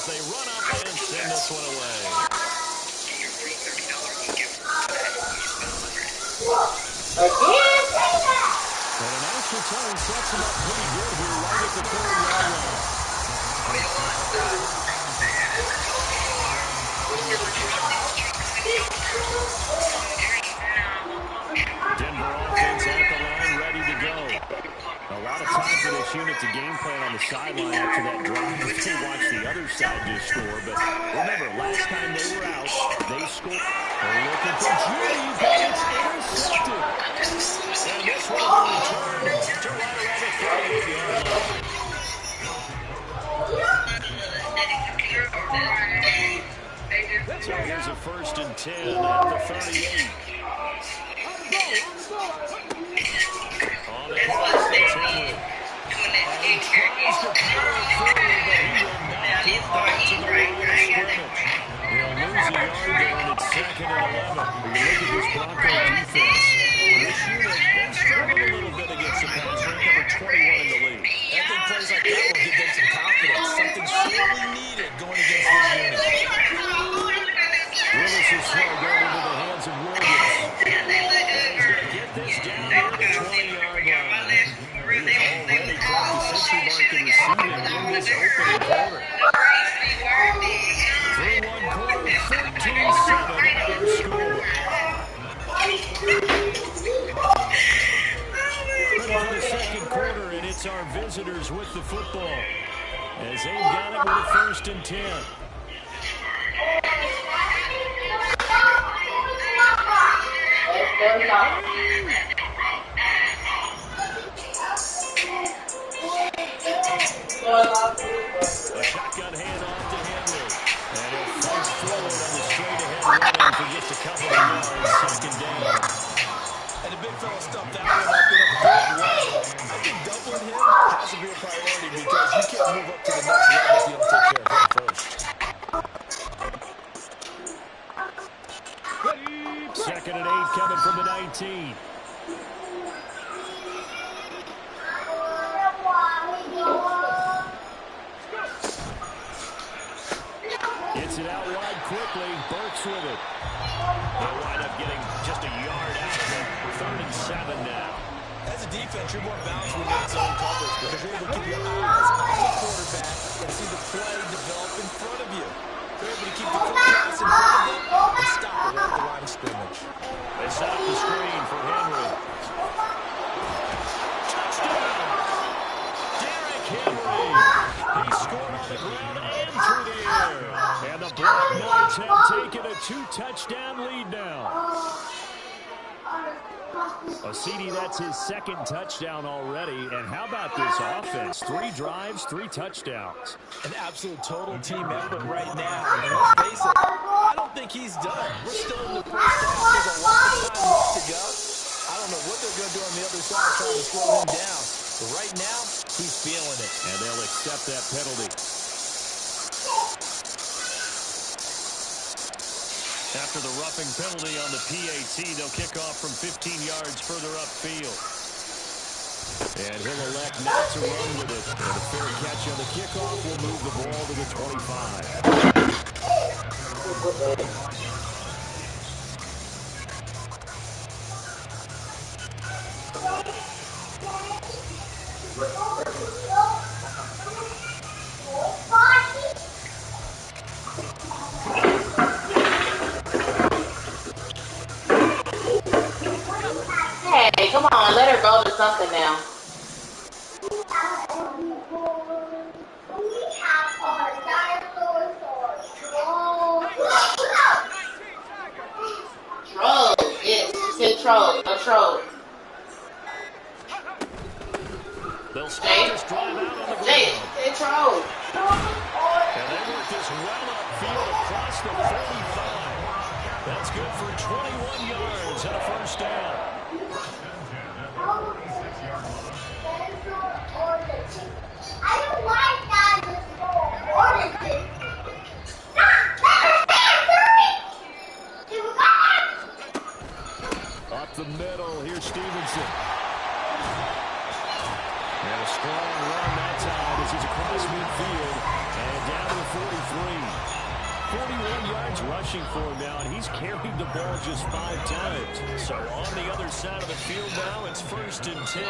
they run up and send this one away. And a nice return sets him up pretty good here right at the 30-yard line. Denver offense at the line, ready to go. A lot of time for this unit to game plan on the sideline after that drive. They watch the other side just score. But remember, last time they were out, they scored. They're looking for Judy, but it's intercepted. And this one will be returned to right around the 38-yard line. So here's a 1st and 10 at the 38. On the pass, it's Henry. And he tries to power it forward, but he will not get back to the line of scrimmage. He'll lose a yard there, and it's 2nd and 11. When you look at this Bronco defense, this unit, they struggled a little bit against the pass. Ranked number 21 in the league. I think plays like that will give them some confidence. Something sorely needed going against this unit. Willis is slow going into the hands of Williams. He's going to get this down near the 20-yard line. He's already caught the century mark in receiving in this opening quarter. Through one quarter, 14-7 our score. Ready for the second quarter, and it's our visitors with the football as they've got it with a 1st and 10. A shotgun handoff to Henry. And he'll flash forward on the straight-ahead run for just a couple of yards. 2nd down. And the big fella stumped that one up in a big way. I think doubling him has to be a priority because you can't move up to the next level if you don't take care of him first. 2nd and 8 coming from the 19. Gets it out wide quickly. Burks with it. They'll wind up getting just a yard out of it. 3rd and 7 now. As a defense, you're more balanced when you're in zone coverage because you're able to keep your eyes on the quarterback and see the play develop in front of you. You're able to keep the quick pass in front of them and stop it at the line of scrimmage. They set up the screen for Henry. Touchdown! Derrick Henry. He scored on the ground and through the air. And the Black Knights have taken a 2-touchdown lead now. CD, that's his 2nd touchdown already. And how about this offense? 3 drives, 3 touchdowns. An absolute total team effort right now. And let's face it, I don't think he's done. We're still in the first half. There's a lot of time left to go. I don't know what they're going to do on the other side trying to slow him down. But right now, he's feeling it. And they'll accept that penalty. After the roughing penalty on the PAT, they'll kick off from 15 yards further upfield. And he'll elect not to run with it. And a fair catch on the kickoff will move the ball to the 25. Hey, come on, let her go to something now. Trolls, yes, it's trolls, no trolls. They'll start this drive out on the ground. It's trolls. And they work this well upfield across the 35. That's good for 21 yards and a 1st down. Up the middle, here's Stevenson. And a strong run that time as he's across midfield and down to the 43. 41 yards rushing for him now, and he's carried the ball just 5 times. So on the other side of the field now, it's 1st and 10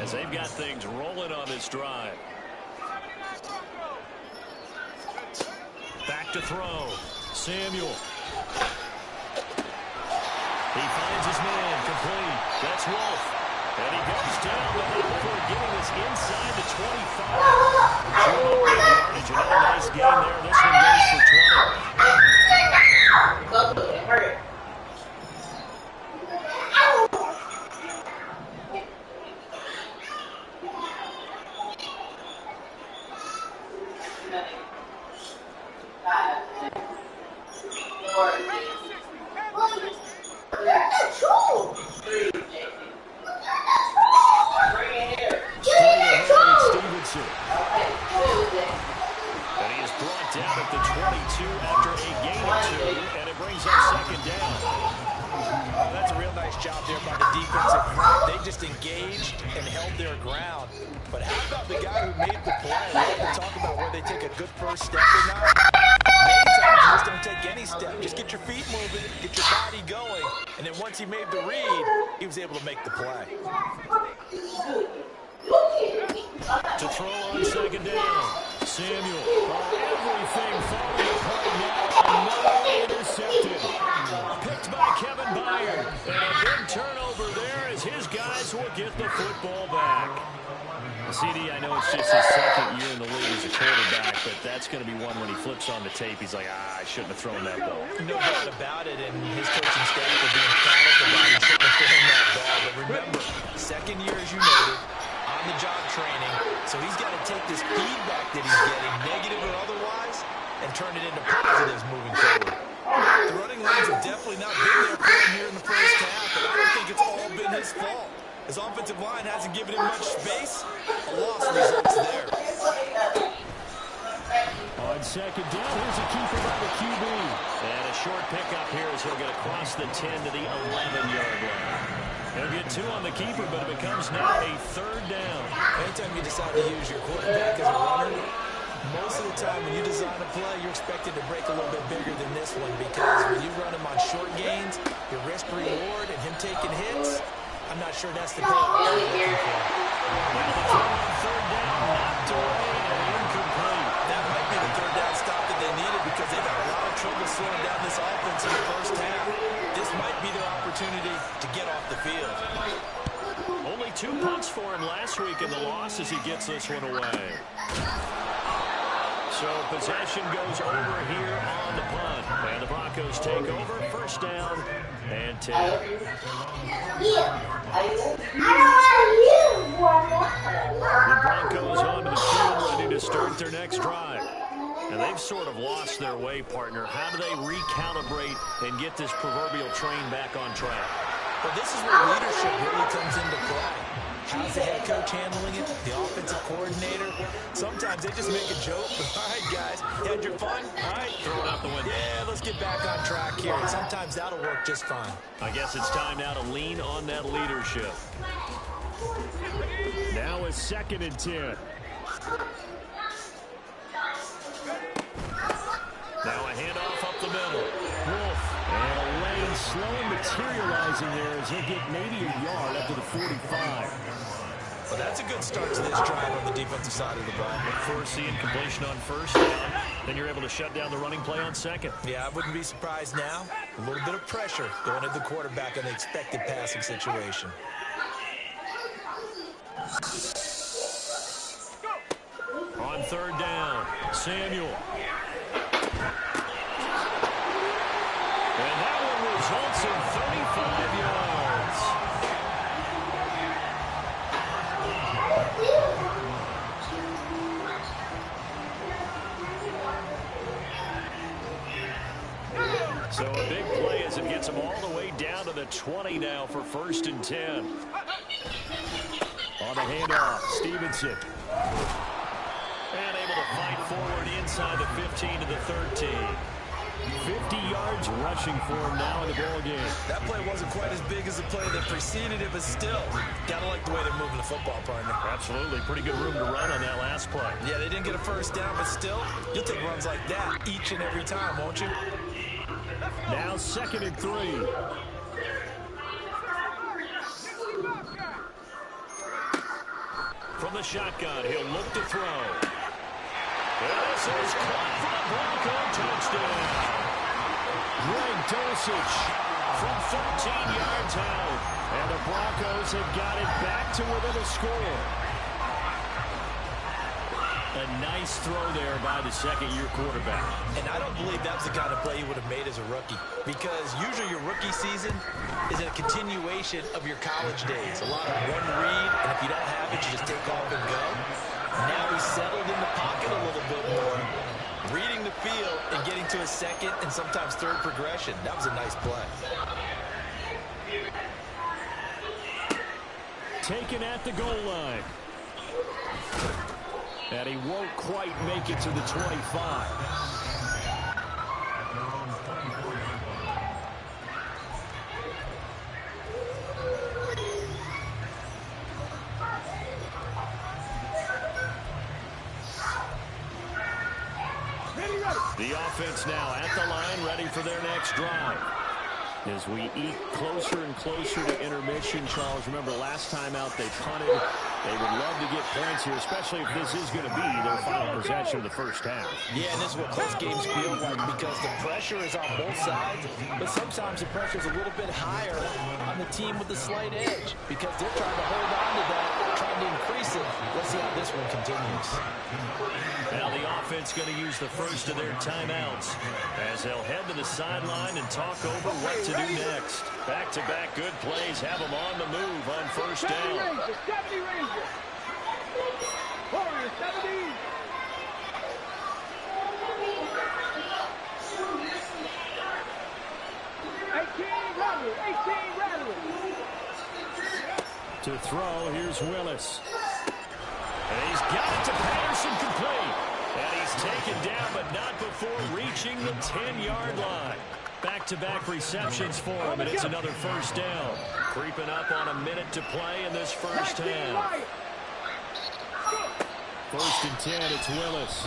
as they've got things rolling on this drive. Back to throw. Samuel. He finds his man, complete. That's Wolf. And he goes down, but before getting this inside the 25. Yardage, another nice gain there. This one goes for 20. And he is brought down at the 22 after a gain of 2, and it brings up 2nd down. Oh, that's a real nice job there by the defensive front. They just engaged and held their ground. But how about the guy who made the play? We often talk about where they take a good first step or not. Many times you just don't take any step. Just get your feet moving, get your body going. And then once he made the read, he was able to make the play. To throw on 2nd down. Samuel. Everything falling apart now. Another intercepted. Picked by Kevin Byard. And a big turnover there as his guys will get the football back. CD, I know it's just his 2nd year in the league as a quarterback, but that's going to be one when he flips on the tape. He's like, I shouldn't have thrown that ball. No doubt about it, and his coaching staff will be emphatic about he shouldn't have thrown that ball. But remember, 2nd year, as you noted, on-the-job training, so he's got to take this feedback that he's getting, negative or otherwise, and turn it into positives moving forward. The running lanes have definitely not been there for him here in the first half, but I don't think it's all been his fault. His offensive line hasn't given him much space. A loss results there. On 2nd down, here's a keeper by the QB. And a short pickup here as he'll get across the 10 to the 11-yard line. He'll get 2 on the keeper, but it becomes now a 3rd down. Anytime you decide to use your quarterback as a runner, most of the time when you design a play, you're expected to break a little bit bigger than this one, because when you run him on short gains, your risk-reward and him taking hits, I'm not sure that's the payoff you're looking for. Now the throw on 3rd down, knocked away and incomplete. That might be the 3rd down stop that they needed, because they've had a lot of trouble slowing down this offense in the first half. This might be their opportunity to get off the field. Only 2 punts for him last week in the loss as he gets this one away. So possession goes over here on the punt. And the Broncos take over. 1st down and 10. The Broncos onto the field, ready to start their next drive. And they've sort of lost their way, partner. How do they recalibrate and get this proverbial train back on track? Well, this is where leadership really comes into play. How's the head coach handling it? The offensive coordinator? Sometimes they just make a joke. But, all right, guys, you had your fun? All right, throw it out the window. Yeah, let's get back on track here. And sometimes that'll work just fine. I guess it's time now to lean on that leadership. Now is 2nd and 10. Now a handoff up the middle. Wolf. And a lane slow materializing there as he'll get maybe a yard up to the 45. Well, that's a good start to this drive on the defensive side of the ball. Look for seeing completion on 1st down. Then you're able to shut down the running play on 2nd. Yeah, I wouldn't be surprised now. A little bit of pressure going at the quarterback in the expected passing situation. On 3rd down, Samuel. And that one results in 35 yards. So a big play as it gets him all the way down to the 20 now for 1st and 10. On the handoff, Stevenson. And able to fight forward inside the 15 to the 13. 50 yards rushing for him now in the ball game. That play wasn't quite as big as the play that preceded it, but still, gotta like the way they're moving moving the football, partner. Absolutely. Pretty good room to run on that last play. Yeah, they didn't get a first down, but still, you'll take runs like that each and every time, won't you? Now 2nd and 3. From the shotgun, he'll look to throw. This is caught for a Bronco touchdown. Greg Dulcich from 13 yards out. And the Broncos have got it back to within a score. A nice throw there by the second-year quarterback. And I don't believe that's the kind of play he would have made as a rookie, because usually your rookie season is a continuation of your college days. A lot of one read, and if you don't have it, you just take off and go. Now he's settled in the pocket a little bit more, reading the field and getting to a second and sometimes third progression. That was a nice play. Taken at the goal line. And he won't quite make it to the 25. The offense now at the line, ready for their next drive. As we eke closer and closer to intermission, Charles, remember last time out they punted. They would love to get points here, especially if this is going to be their final possession of the first half. Yeah, and this is what close games feel like, because the pressure is on both sides, but sometimes the pressure is a little bit higher on the team with the slight edge, because they're trying to hold on to that, trying to increase it. Let's see how this one continues. Now the offense going to use the first of their timeouts as they'll head to the sideline and talk over what to do next. Back-to-back good plays have them on the move on first down. 70 Rangers. Warriors, 70. To throw, here's Willis. And he's got it to Patterson, complete. And he's taken down, but not before reaching the 10-yard line. Back-to-back receptions for him, and it's another first down. Creeping up on a minute to play in this first half. 1st and 10, it's Willis.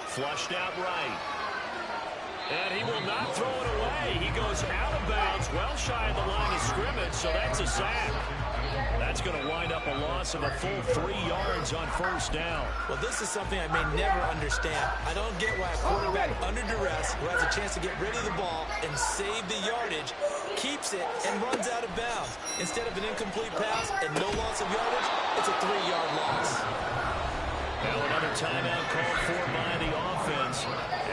Flushed out right. And he will not throw it away. He goes out of bounds, well shy of the line of scrimmage, so that's a sack. That's going to wind up a loss of a full 3 yards on first down. Well, this is something I may never understand. I don't get why a quarterback under duress, who has a chance to get rid of the ball and save the yardage, keeps it and runs out of bounds. Instead of an incomplete pass and no loss of yardage, it's a 3-yard loss. Now another timeout called for by the offense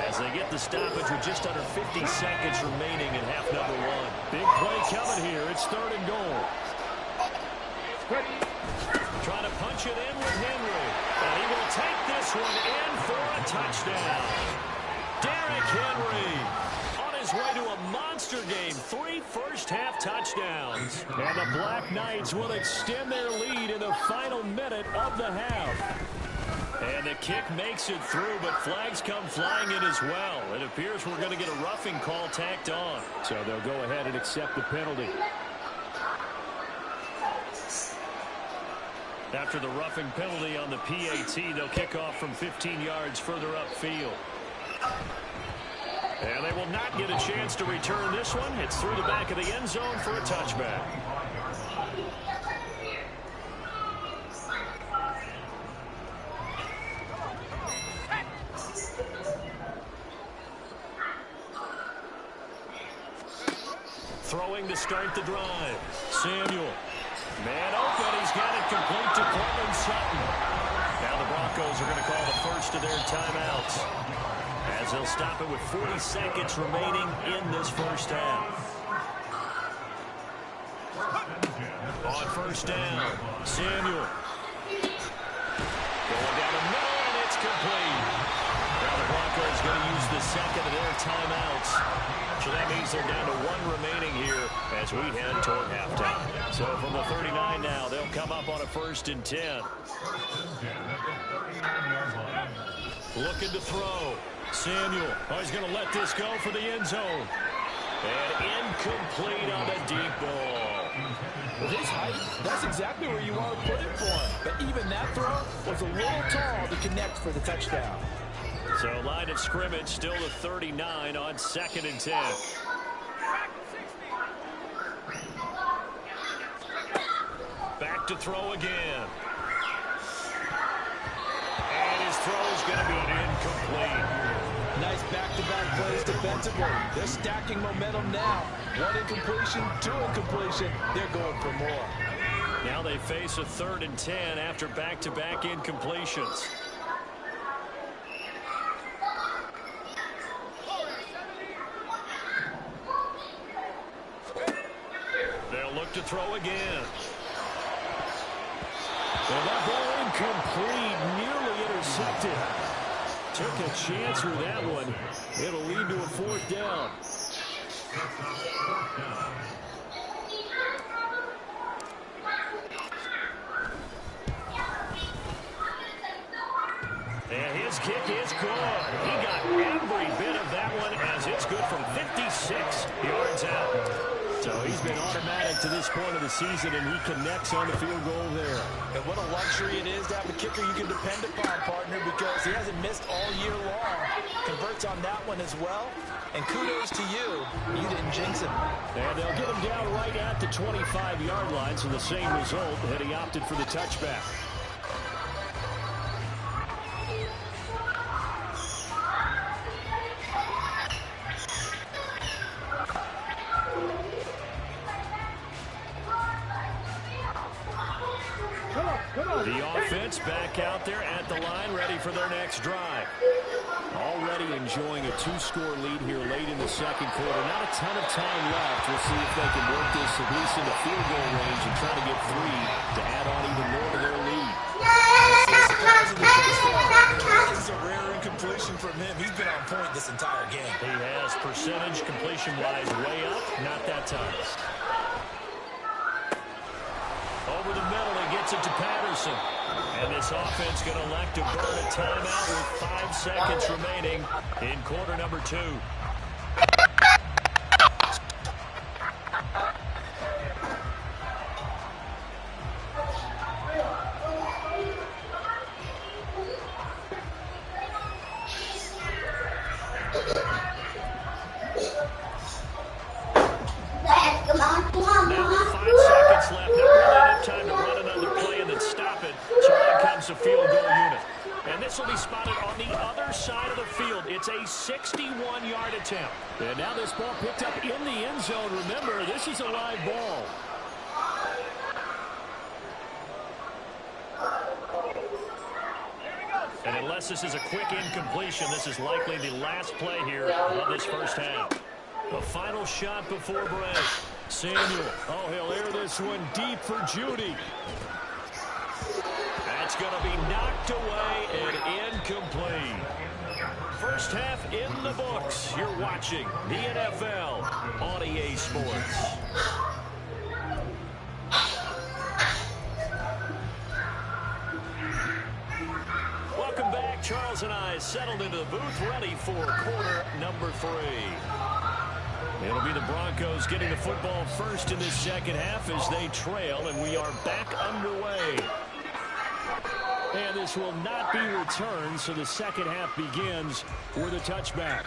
as they get the stoppage with just under 50 seconds remaining in half number 1. Big play coming here. It's 3rd and goal. Trying to punch it in with Henry. And he will take this one in for a touchdown. Derrick Henry on his way to a monster game. 3 first-half touchdowns. And the Black Knights will extend their lead in the final minute of the half. And the kick makes it through, but flags come flying in as well. It appears we're going to get a roughing call tacked on. So they'll go ahead and accept the penalty. After the roughing penalty on the PAT, they'll kick off from 15 yards further upfield. And they will not get a chance to return this one. It's through the back of the end zone for a touchback. Throwing to start the drive. Samuel. Man open. He's got it complete to Cortland Sutton. Now the Broncos are going to call the first of their timeouts, as they'll stop it with 40 seconds remaining in this first half. On first down, Samuel. Going down the middle, and it's complete. Now the Broncos going to use the second of their timeouts. So that means they're down to 1 remaining here as we head toward halftime. So from the 39 now, they'll come up on a 1st and 10. Looking to throw. Samuel. Oh, he's going to let this go for the end zone. And incomplete on the deep ball. With his height, that's exactly where you want to put it for him. But even that throw was a little tall to connect for the touchdown. So line of scrimmage still to 39 on 2nd and 10. Back to throw again. And his throw is going to be incomplete. Nice back-to-back plays defensively. They're stacking momentum now. One incompletion, two incompletion. They're going for more. Now they face a 3rd and 10 after back-to-back incompletions. They'll look to throw again. And that ball incomplete, nearly intercepted. Took a chance with that one. It'll lead to a 4th down. And his kick is good. He got every bit of that one as it's good from 56 yards out. So he's been automatic to this point of the season, and he connects on the field goal there. And what a luxury it is to have a kicker you can depend upon, partner, because he hasn't missed all year long. Converts on that one as well. And kudos to you. You didn't jinx him. And they'll get him down right at the 25-yard line, so the same result, and he opted for the touchback. The offense back out there at the line, ready for their next drive. Already enjoying a 2-score lead here late in the 2nd quarter. Not a ton of time left. We'll see if they can work this at least into field goal range and try to get 3 to add on even more to their lead. This is a rare incompletion from him. He's been on point this entire game. He has percentage completion-wise way up. Not that time. Over the middle, he gets it to Patterson. And this offense going to elect to burn a timeout with 5 seconds remaining in quarter number 2. Now with 5 seconds left, not really enough time to run another play and then stop it. So in comes the field goal unit. And this will be spotted on the other side of the field. It's a 61-yard attempt. And now this ball picked up in the end zone. Remember, this is a live ball. And unless this is a quick incompletion, this is likely the last play here of this first half. The final shot before break. Samuel. Oh, he'll air this one deep for Judy. That's going to be knocked away and incomplete. First half in the books. You're watching the NFL on EA Sports. Welcome back. Charles and I settled into the booth, ready for quarter number 3. It'll be the Broncos getting the football first in this second half as they trail, and we are back underway. And this will not be returned, so the second half begins with a touchback.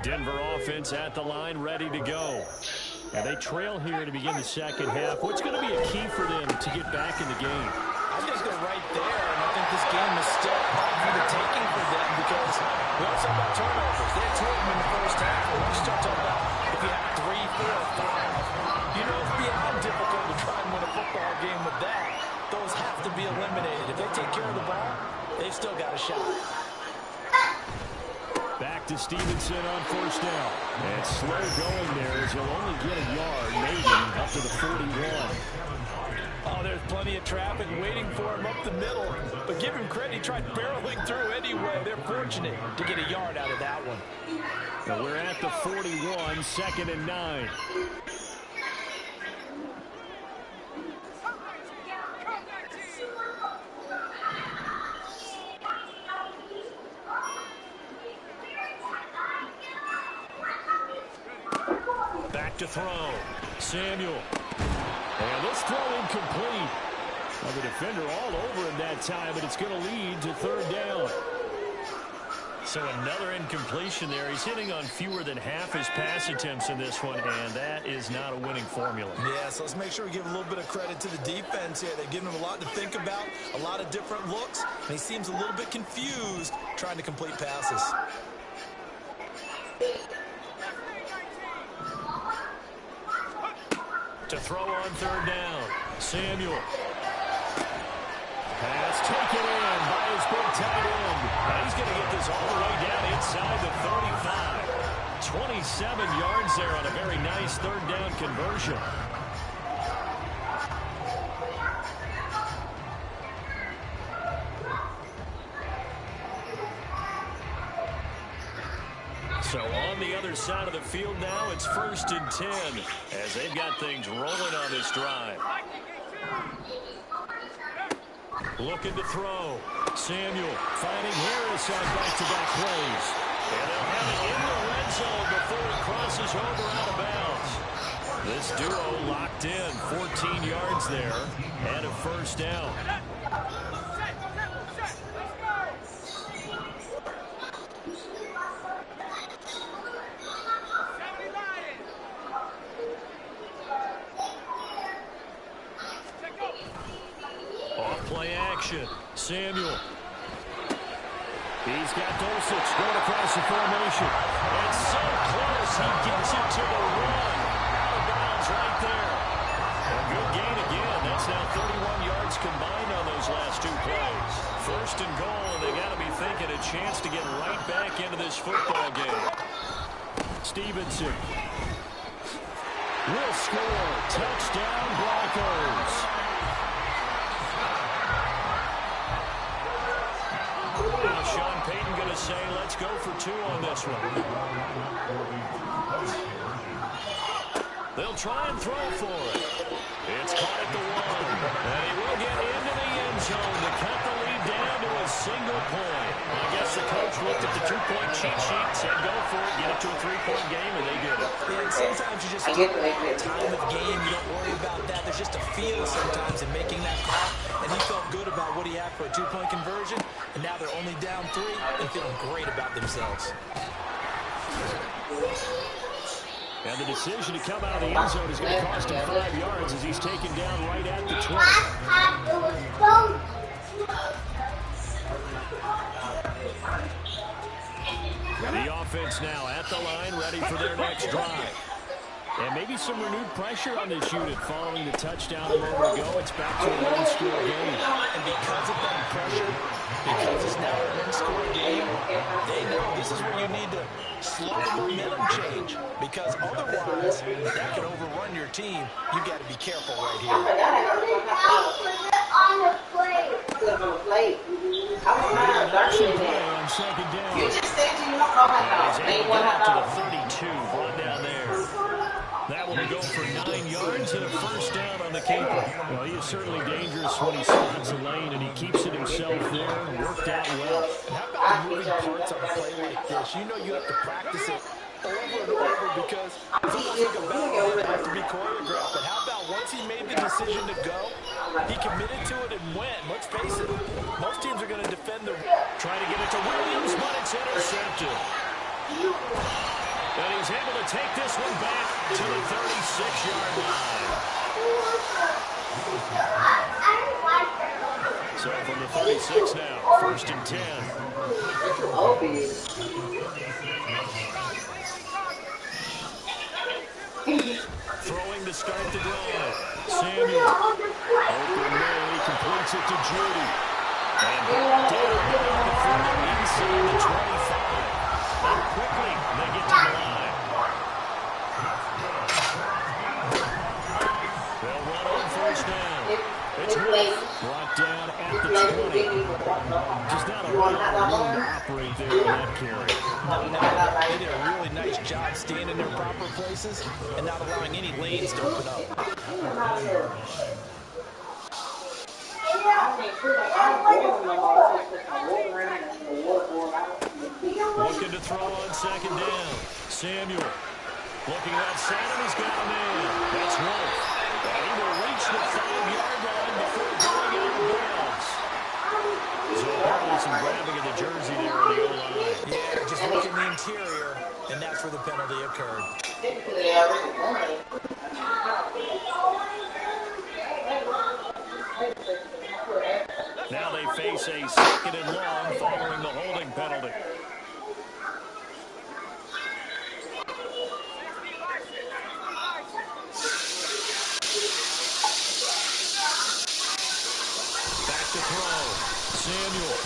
Denver offense at the line, ready to go. And they trail here to begin the second half. What's going to be a key for them to get back in the game? I'm just going right there, and I think this game is still up for the taking for them because we also talk about turnovers. They had 2 of them in the first half. And when you start talking about if you have 3, 4, 5, you know it's beyond difficult to try and win a football game with that. Those have to be eliminated. If they take care of the ball, they've still got a shot. Back to Stevenson on first down. And slow going there as he'll only get a yard, maybe up to the 41. Oh, there's plenty of traffic waiting for him up the middle. But give him credit, he tried barreling through anyway. They're fortunate to get a yard out of that one. And we're at the 41, 2nd and 9. back to throw. Samuel. And this throw incomplete. Well, the defender all over him that time, but it's going to lead to third down. So another incompletion there. He's hitting on fewer than half his pass attempts in this one, and that is not a winning formula. Yeah, so let's make sure we give a little bit of credit to the defense here. They've given him a lot to think about, a lot of different looks, and he seems a little bit confused trying to complete passes. To throw on third down, Samuel. Pass taken in by his big tight end. And he's going to get this all the way down inside the 35. 27 yards there on a very nice third down conversion. So on the other side of the field now, it's 1st and 10 as they've got things rolling on this drive. Looking to throw. Samuel finding Harris on back-to-back plays. And they'll have it in the red zone before he crosses over out of bounds. This duo locked in. 14 yards there and a first down. Play action. Samuel. He's got Dulcich going across the formation. And so close. He gets it to the run. Out of bounds right there. A good gain again. That's now 31 yards combined on those last two plays. 1st and goal, and they got to be thinking a chance to get right back into this football game. Stevenson will score. Touchdown, Broncos. Now Sean Payton going to say, let's go for 2 on this one. They'll try and throw for it. It's caught at the 1. And he will get into the end zone to cut the lead down to a single point. I guess the coach looked at the 2-point cheat sheet, said go for it, get it to a 3-point game, and they did it. Yeah, and sometimes you just don't time of game, you don't worry about that. There's just a feel sometimes in making that call. And he felt good about what he had for a 2-point conversion. And now they're only down 3 and feeling great about themselves. And the decision to come out of the end zone is going to cost him 5 yards as he's taken down right at the 20. The offense now at the line, ready for their next drive. And maybe some renewed pressure on this unit following the touchdown a moment ago. It's back to a one-score game. And because of that pressure, because it's now a one-score game, they know this is where you need to slow the momentum change. Because otherwise, that could overrun your team. You've got to be careful right here. On second down. You just said you don't know how to He's able to get to the 32, brought down there. That will go for 9 yards and a first down on the keeper. Well, he is certainly dangerous when he spots a lane, and he keeps it himself there and worked out well. And how about the moving parts on a play like this? You know you have to practice it over and over because it's almost like a battle that has to be choreographed. But how about once he made the decision to go, he committed to it and went. Let's face it, most teams are going to defend the... Trying to get it to Williams, but it's intercepted. And he's able to take this one back to the 36-yard line. So from the 36 now, 1st and 10. Throwing to start the drive. Samuel. Open man, he completes it to Judy. And down inside the 25. And quickly, they get to the line. They'll run on first down. It's brought down at the 20. Just not a lot of room to operate there in that carry. They did a really nice job staying in their proper places and not allowing any lanes to open up. Looking to throw on second down. Samuel. Looking at Santa, he's got a man. That's Wolf. And he will reach the 5-yard line before going out of bounds. So apparently some grabbing of the jersey there in the O-line. Yeah, just look in the interior, and that's where the penalty occurred. Now they face a 2nd and long following the holding penalty. Back to throw. Samuel.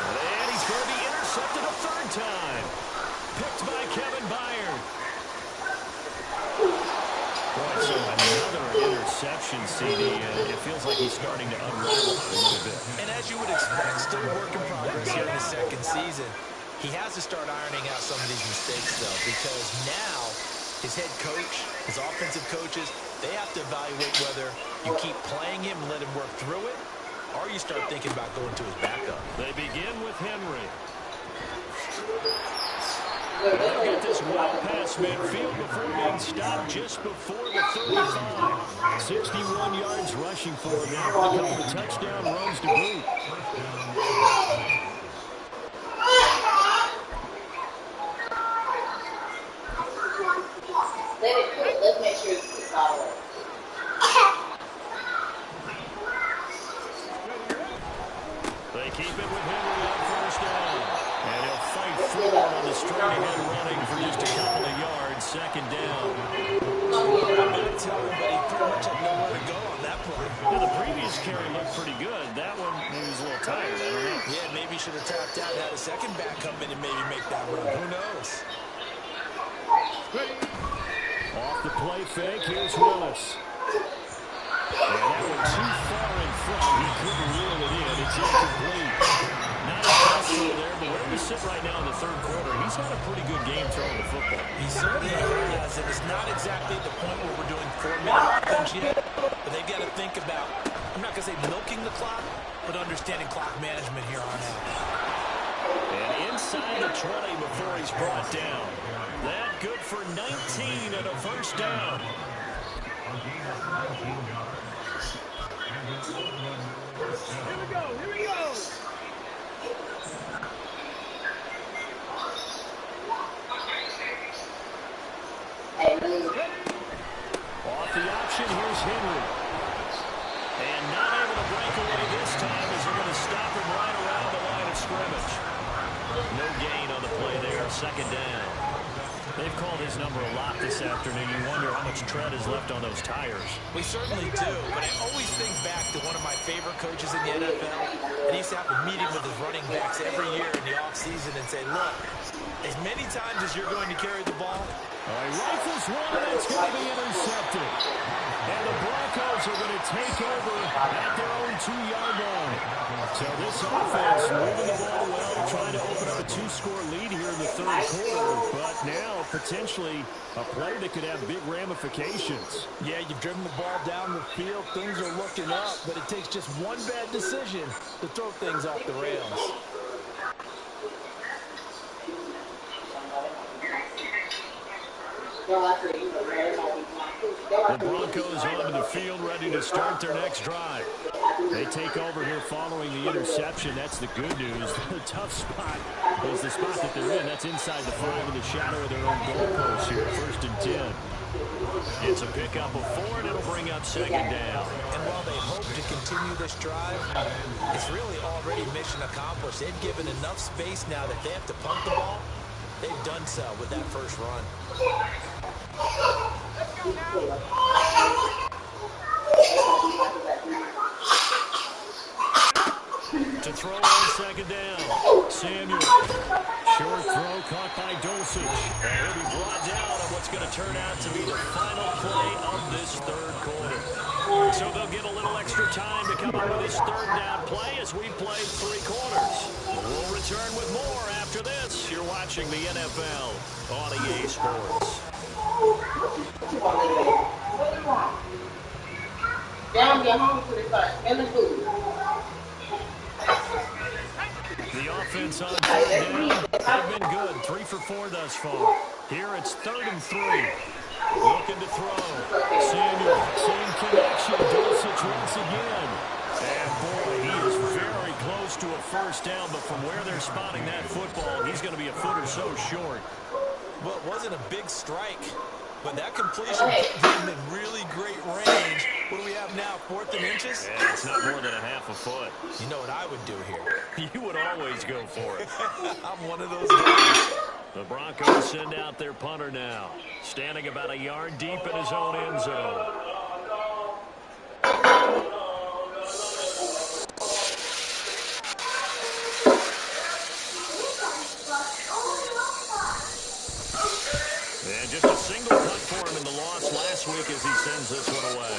And he's going to be intercepted a 3rd time. Picked by Kevin Byard. Boy, so another interception, CD. It feels like he's starting to unravel a little bit. And as you would expect, still a work in progress here in the 2nd season. He has to start ironing out some of these mistakes, though, because now his head coach, his offensive coaches, they have to evaluate whether you keep playing him and let him work through it, or you start thinking about going to his backup. They begin with Henry. They'll get this well past midfield before being stopped just before the 35. 61 yards rushing for him now. A couple of touchdown runs to boot. Let it cook. Let's make sure it's cooked all the way. They keep it with Henry on 1st down. And he'll fight forward on the straight-ahead running for just a couple of yards. 2nd down. I'm going to tell him, but he pretty much had nowhere to go on that play. Yeah, the previous carry looked pretty good. That one, he was a little tired. I don't know. Yeah, maybe he should have tapped out, had a second back come in and maybe make that run. Who knows? Off the play fake, here's Willis. And that went too far in front. He couldn't reel it in. It's incomplete. Not a pass throw there, but where we sit right now in the 3rd quarter, he's had a pretty good game throwing the football. He certainly has, and it's not exactly the point where we're doing 4-minute offense yet, but they've got to think about, I'm not going to say milking the clock, but understanding clock management here on out. And inside the 20 before he's brought down. That good for 19 and a 1st down. Here we go. Off the option, here's Henry. And not able to break away this time as they're going to stop him right around the line of scrimmage. No gain on the play there, 2nd down. They've called his number a lot this afternoon. You wonder how much tread is left on those tires. We certainly do, but I always think back to one of my favorite coaches in the NFL, and he used to have a meeting with his running backs every year in the offseason and say, look, as many times as you're going to carry the ball, he rifles one, and it's going to be intercepted. And the Broncos are going to take over at their own 2-yard line. So this offense moving the ball well, trying to open up a 2-score lead here in the 3rd quarter. But now, potentially, a play that could have big ramifications. Yeah, you've driven the ball down the field. Things are looking up, but it takes just one bad decision to throw things off the rails. The Broncos onto the field, ready to start their next drive. They take over here following the interception. That's the good news. The tough spot is the spot that they're in. That's inside the 5 in the shadow of their own goalpost here. 1st and 10. It's a pickup of 4, and it'll bring up 2nd down. And while they hope to continue this drive, it's really already mission accomplished. They've given enough space now that they have to punt the ball. They've done so with that first run. To throw on 2nd down. Samuel. Short throw caught by Dulcich. And he'll be brought down on what's going to turn out to be the final play of this 3rd quarter. So they'll get a little extra time to come up with this 3rd down play as we play 3 quarters. We'll return with more after this. You're watching the NFL on EA Sports. Down, get home to the start. Smelling food. The offense on 4th down. They've been good, 3 for 4 thus far. Here it's 3rd and 3. Looking to throw. Samuel, same connection. Dulcich once again. And boy, he is very close to a first down, but from where they're spotting that football, he's going to be a foot or so short. Well, it wasn't a big strike, but that completion put him in really great range. What do we have now, 4th and inches? Yeah, it's not more than a half a foot. You know what I would do here? You would always go for it. I'm one of those guys. The Broncos send out their punter now, standing about a yard deep in his own end zone. And just a single punt for him in the loss last week as he sends this one away.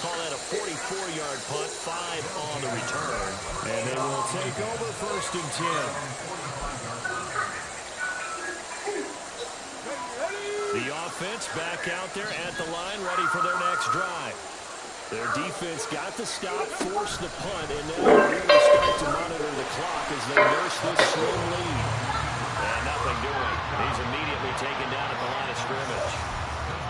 Call that a 44-yard punt, 5 on the return. And they will take over 1st and 10. The offense back out there at the line, ready for their next drive. Their defense got the stop, forced the punt, and now they really start to monitor the clock as they nurse this slim lead. And nothing doing. He's immediately taken down at the line of scrimmage.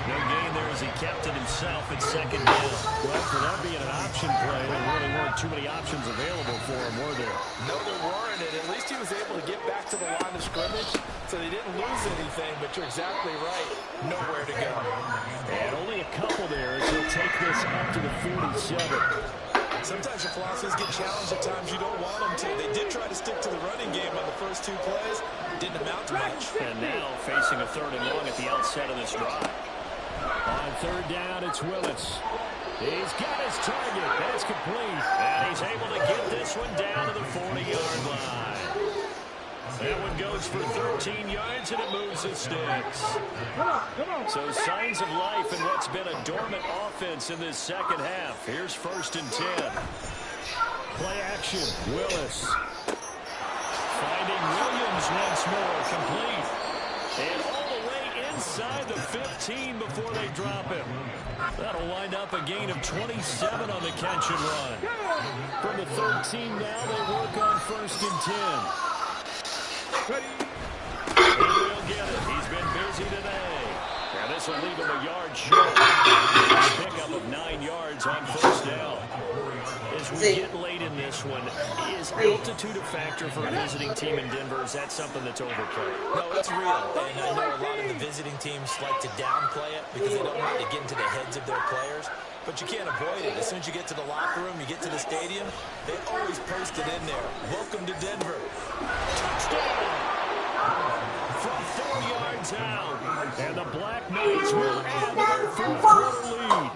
No gain there as he kept it himself at 2nd down. Well, for that being an option play, there really weren't too many options available for him, were there? No, there weren't, and at least he was able to get back to the line of scrimmage, so they didn't lose anything, but you're exactly right. Nowhere to go. And only a couple there as he'll take this up to the 47. Sometimes your philosophies get challenged at times you don't want them to. They did try to stick to the running game on the first 2 plays. Didn't amount to much. And now facing a 3rd and long at the outset of this drive. On 3rd down, it's Willis. He's got his target. That's complete. And he's able to get this one down to the 40-yard line. That one goes for 13 yards, and it moves the sticks. So signs of life in what's been a dormant offense in this second half. Here's 1st and 10. Play action. Willis. Finding Williams once more. Complete. And all the way inside the 15 before they drop him. That'll wind up a gain of 27 on the catch and run. From the 13 now, they work on 1st and 10. He'll get it. He's been busy today. Now this will leave him a yard short. Pickup of 9 yards on 1st down. As we get late in this one, is altitude a factor for a visiting team in Denver? Is that something that's overplayed? No, it's real. And I know a lot of the visiting teams like to downplay it because they don't want to get into the heads of their players. But you can't avoid it. As soon as you get to the locker room, you get to the stadium, they always post it in there. Welcome to Denver. Touchdown! From 4 yards out. And the Black Knights will add their 4th-quarter lead.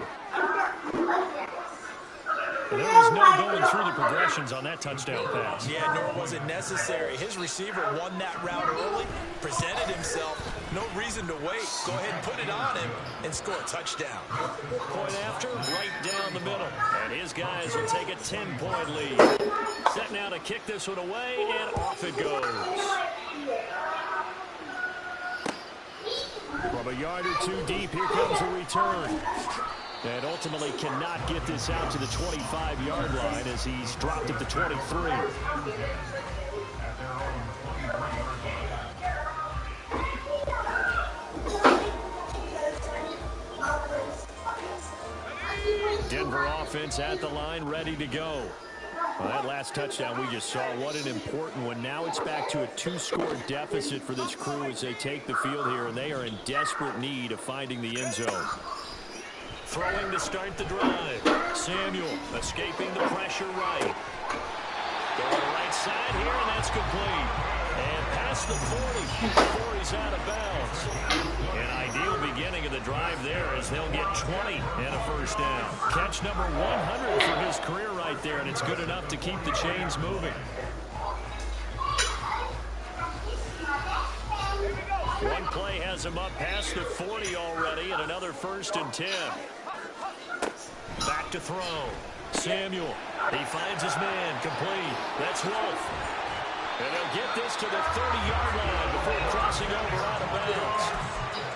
There was no going through the progressions on that touchdown pass. Yeah, nor was it necessary. His receiver won that route early, presented himself. No reason to wait. Go ahead and put it on him and score a touchdown. Point after, right down the middle. And his guys will take a 10-point lead. Set now to kick this one away, and off it goes. From a yard or 2 deep, here comes a return. And ultimately cannot get this out to the 25-yard line as he's dropped at the 23. Denver offense at the line, ready to go. Well, that last touchdown we just saw, what an important one. Now it's back to a 2-score deficit for this crew as they take the field here, and they are in desperate need of finding the end zone. Throwing to start the drive. Samuel escaping the pressure right. Going right side here, and that's complete. And past the 40 before he's out of bounds. An ideal beginning of the drive there as they'll get 20 and a first down. Catch number 100 for his career right there, and it's good enough to keep the chains moving. One play has him up past the 40 already, and another 1st and 10. Back to throw. Samuel. He finds his man. Complete. That's Wolf. And he'll get this to the 30-yard line before crossing over out of bounds.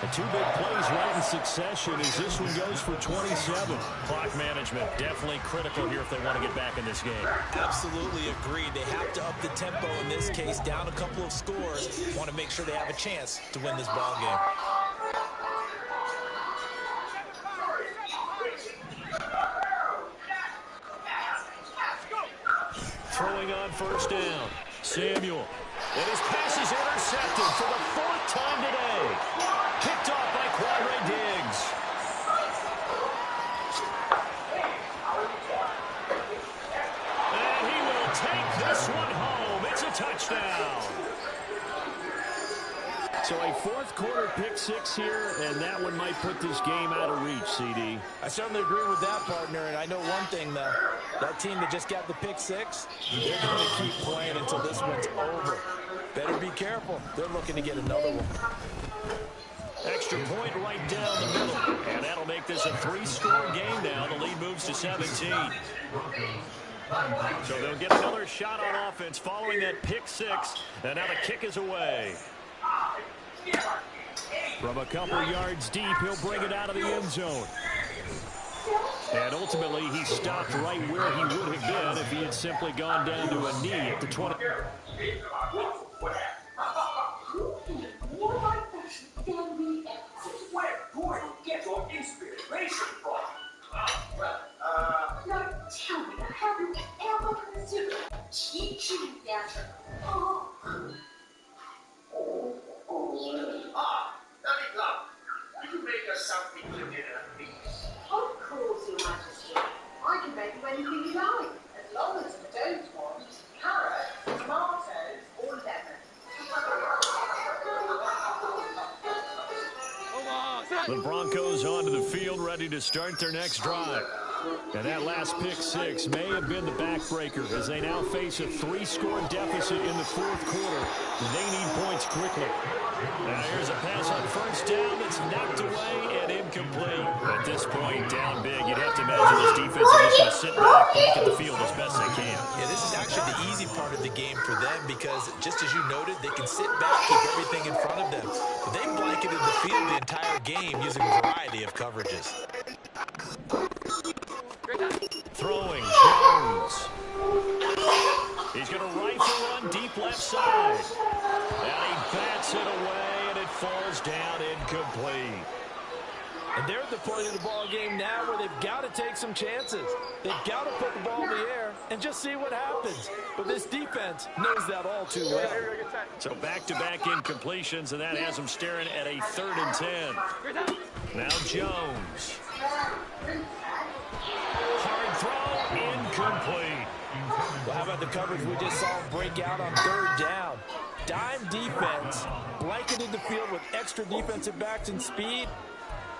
The two big plays right in succession as this one goes for 27. Clock management, definitely critical here if they want to get back in this game. Absolutely agreed. They have to up the tempo in this case, down a couple of scores. Want to make sure they have a chance to win this ball game. Throwing on first down. Samuel. And his pass is intercepted for the fourth time today. Picked off by Quadre Diggs. And he will take this one home. It's a touchdown. So a fourth quarter pick six here, and that one might put this game out of reach, CD. I certainly agree with that, partner, and I know one thing, though. That team that just got the pick six, they're going to keep playing until this one's over. Better be careful. They're looking to get another one. Extra point right down the middle, and that'll make this a three-score game now. The lead moves to 17. So they'll get another shot on offense following that pick six, and now the kick is away. From a couple yards deep, he'll bring it out of the end zone. And ultimately, he stopped right where he would have been if he had simply gone down to a knee at the 20. Where do you get your inspiration from? Now tell me, have you ever considered teaching theater? Very glad. Did you make us something for dinner, please? Of course, Your Majesty. I can make you anything you like, as long as you don't want carrot, tomatoes, or lemon. The Broncos onto the field, ready to start their next drive. And that last pick six may have been the backbreaker as they now face a three-score deficit in the fourth quarter. They need points quickly. Now here's a pass on first down that's knocked away and incomplete. At this point, down big, you'd have to imagine this defense is just going to sit back, look at the field as best they can. Yeah, this is actually the easy part of the game for them because, just as you noted, they can sit back, keep everything in front of them. But they blanketed the field the entire game using a variety of coverages. Throwing, Jones. He's going to rifle on deep left side. And he bats it away, and it falls down incomplete. And they're at the point of the ball game now where they've got to take some chances. They've got to put the ball in the air and just see what happens. But this defense knows that all too well. So back-to-back incompletions, and that has them staring at a 3rd and 10. Now Jones. Hard throw, incomplete. Well, how about the coverage we just saw break out on 3rd down? Dime defense, blanketed the field with extra defensive backs and speed,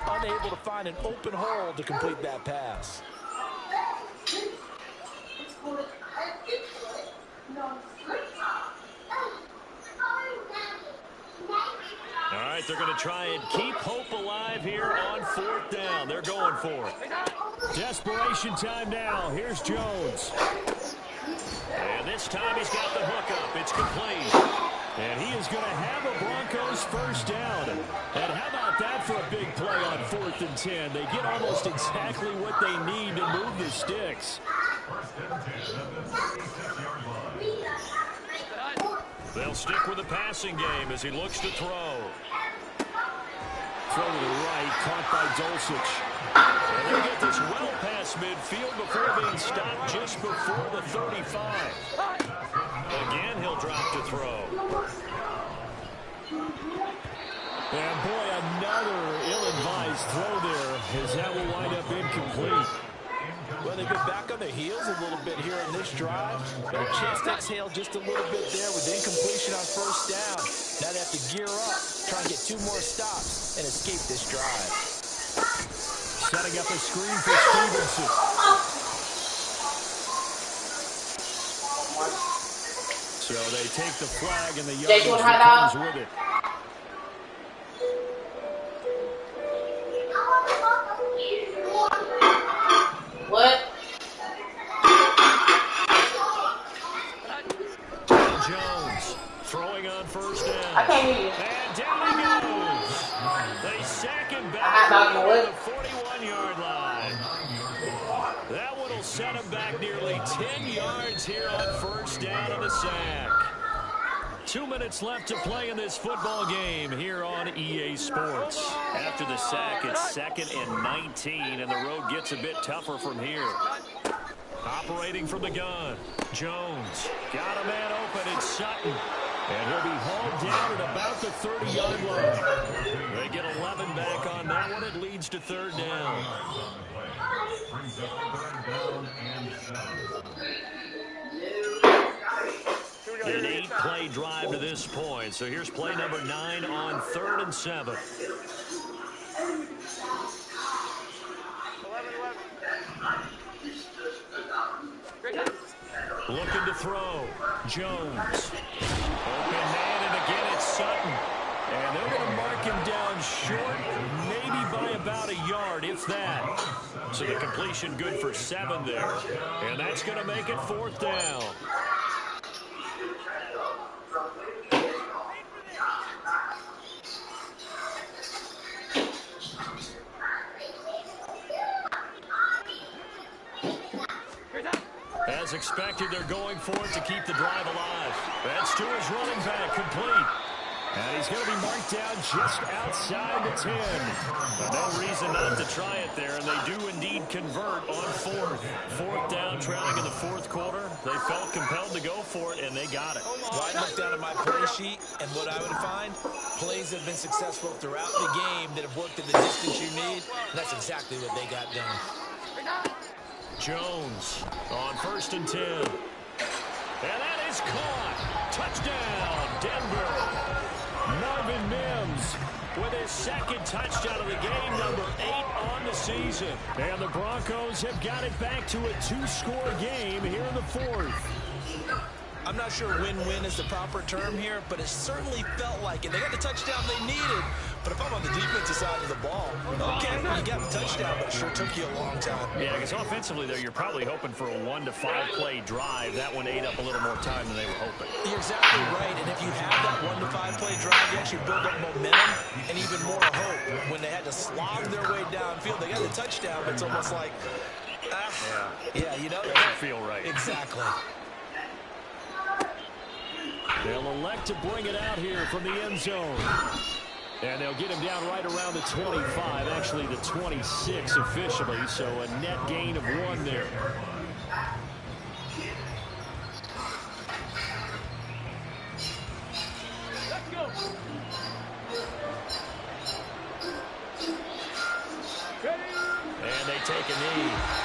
unable to find an open hole to complete that pass. All right, they're going to try and keep hope alive here on 4th down. They're going for it. Desperation time now. Here's Jones. And this time he's got the hook up. It's complete. And he is going to have a Broncos first down. And how about that for a big play on 4th and 10? They get almost exactly what they need to move the sticks. They'll stick with the passing game as he looks to throw. Throw to the right, caught by Dulcich. And they get this well past midfield before being stopped just before the 35. Again, he'll drop to throw. And boy, another ill-advised throw there as that will wind up incomplete. Well, they've been back on their heels a little bit here in this drive. But a chance to exhale just a little bit there with incompletion on first down. Now they have to gear up, try and get 2 more stops and escape this drive. Setting up a screen for Stevenson. So they take the flag and the yardage that comes with it. What? Jones Throwing on first down. I can't hear you. And down he goes. They sack him I'm back not knocking at wood. the 41-yard line. That one will set him back nearly 10 yards here on first down of the sack. 2 minutes left to play in this football game here on EA Sports. After the sack, it's 2nd and 19, and the road gets a bit tougher from here. Operating from the gun, Jones. Got a man open, it's Sutton. And he'll be hauled down at about the 30-yard line. They get 11 back on that one. It leads to 3rd down. An 8-play drive to this point. So here's play number 9 on 3rd and 7. Looking to throw. Jones. Open man, and again it's Sutton. And they're going to mark him down short, maybe by about a yard, if that. So the completion good for 7 there. And that's going to make it 4th down. As expected, they're going for it to keep the drive alive. That's to his running back, complete. And he's going to be marked down just outside the 10. But no reason not to try it there, and they do indeed convert on 4th. 4th down, trailing in the 4th quarter. They felt compelled to go for it, and they got it. Well, I looked down at my play sheet, and what I would find, plays that have been successful throughout the game that have worked at the distance you need, and that's exactly what they got done. Jones on 1st and 10. And that is caught. Touchdown, Denver. Marvin Mims with his 2nd touchdown of the game, number 8 on the season. And the Broncos have got it back to a 2-score game here in the 4th. I'm not sure win-win is the proper term here, but it certainly felt like it. They got the touchdown they needed, but if I'm on the defensive side of the ball, okay, you got the touchdown, but it sure took you a long time. Yeah, because offensively, though, you're probably hoping for a 1 to 5 play drive. That one ate up a little more time than they were hoping. You're exactly right, and if you have that 1 to 5 play drive, you actually build up momentum and even more hope. When they had to slog their way downfield, they got the touchdown, but it's almost like, yeah, you know. Doesn't feel right. Exactly. They'll elect to bring it out here from the end zone. And they'll get him down right around the 25, actually the 26 officially, so a net gain of 1 there. Let's go. And they take a knee.